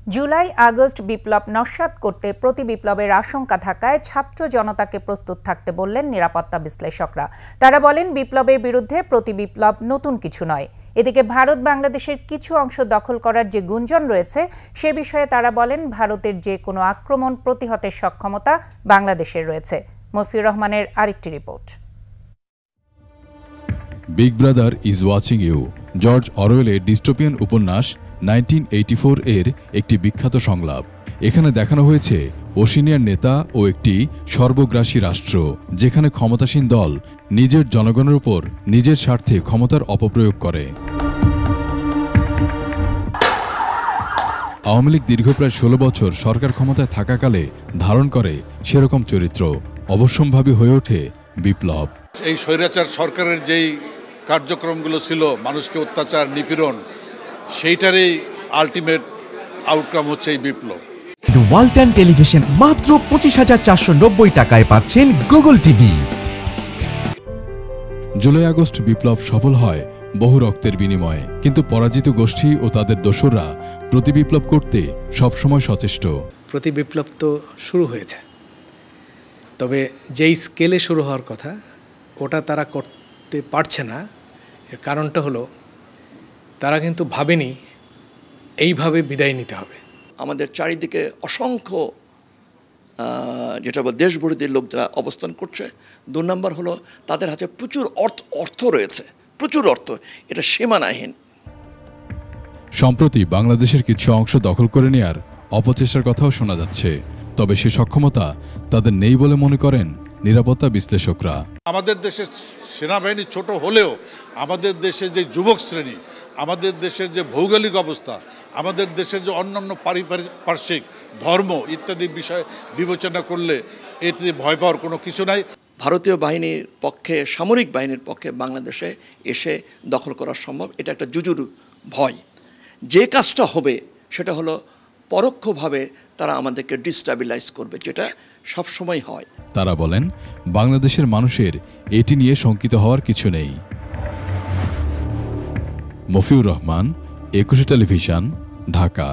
July August বিপ্লব নস্যাৎ করতে প্রতি বিপ্লবের আশঙ্কা থাকায় ছাত্র জনতাকে প্রস্তুত থাকতে বললেন নিরাপত্তা বিশ্লেষকরা। তারা বলেন, বিপ্লবের বিরুদ্ধে প্রতি বিপ্লব নতুন কিছু নয়। এদিকে ভারত বাংলাদেশের কিছু অংশ দখল করার যে গুঞ্জন রয়েছে সে বিষয়ে তারা বলেন, ভারতের যে কোনো আক্রমণ প্রতিহতের সক্ষমতা বাংলাদেশের রয়েছে। মফিউর রহমানের আরেকটি রিপোর্ট। Big brother is watching you, George অরওয়েলের ডিস্টোপিয়ান উপন্যাস 1984 এর একটি বিখ্যাত সংলাপ। এখানে দেখানো হয়েছে ওশিনিয়ার নেতা ও একটি সর্বগ্রাসী রাষ্ট্র, যেখানে ক্ষমতাসীন দল নিজের জনগণের উপর নিজের স্বার্থে ক্ষমতার অপপ্রয়োগ করে। আওয়ামী লীগ দীর্ঘ প্রায় 16 বছর সরকার ক্ষমতায় থাকাকালে ধারণ করে সেরকম চরিত্র। অবশ্যম্ভাবী হয়ে ওঠে বিপ্লব। এই স্বৈরাচার সরকারের যেই কার্যক্রমগুলো ছিল, মানুষকে অত্যাচার নিপীড়ন, সেইটারই আলটিমেট আউটকাম হচ্ছে এই বিপ্লব। ওয়ালটন টেলিভিশন মাত্র 25,490 টাকায় পাচ্ছেন গুগল টিভি। জুলাই আগস্ট বিপ্লব সফল হয় বহু রক্তের বিনিময়ে, কিন্তু পরাজিত গোষ্ঠী ও তাদের দোসররা প্রতি বিপ্লব করতে সবসময় সচেষ্ট। প্রতি বিপ্লব তো শুরু হয়েছে, তবে যেই স্কেলে শুরু হওয়ার কথা ওটা তারা করতে পারছে না। এর কারণটা হলো, তারা কিন্তু ভাবেনি এইভাবে বিদায় নিতে হবে। আমাদের চারিদিকে অসংখ্য যেটা দেশবিরোধী লোক যারা অবস্থান করছে। 2 নম্বর হলো, তাদের হাতে প্রচুর অর্থ রয়েছে, প্রচুর অর্থ, এটা সীমানাহীন। সম্প্রতি বাংলাদেশের কিছু অংশ দখল করে নেয়ার অপচেষ্টার কথাও শোনা যাচ্ছে, তবে সে সক্ষমতা তাদের নেই বলে মনে করেন নিরাপত্তা বিশ্লেষকরা। আমাদের দেশের সেনাবাহিনী ছোট হলেও আমাদের দেশের যে যুবক শ্রেণী, আমাদের দেশের যে ভৌগোলিক অবস্থা, আমাদের দেশের যে অন্যান্য পারিপার্শ্বিক ধর্ম ইত্যাদি বিষয় বিবেচনা করলে এতে ভয় পাওয়ার কোনো কিছু নাই। ভারতীয় বাহিনীর পক্ষে, সামরিক বাহিনীর পক্ষে বাংলাদেশে এসে দখল করা সম্ভব। এটা একটা জুজুর ভয়। যে কাজটা হবে সেটা হলো পরোক্ষভাবে তারা আমাদেরকে ডিস্টাবিলাইজ করবে, যেটা সবসময় হয়। তারা বলেন, বাংলাদেশের মানুষের এটি নিয়ে শঙ্কিত হওয়ার কিছু নেই। মফিউর রহমান, 21 টেলিভিশন, ঢাকা।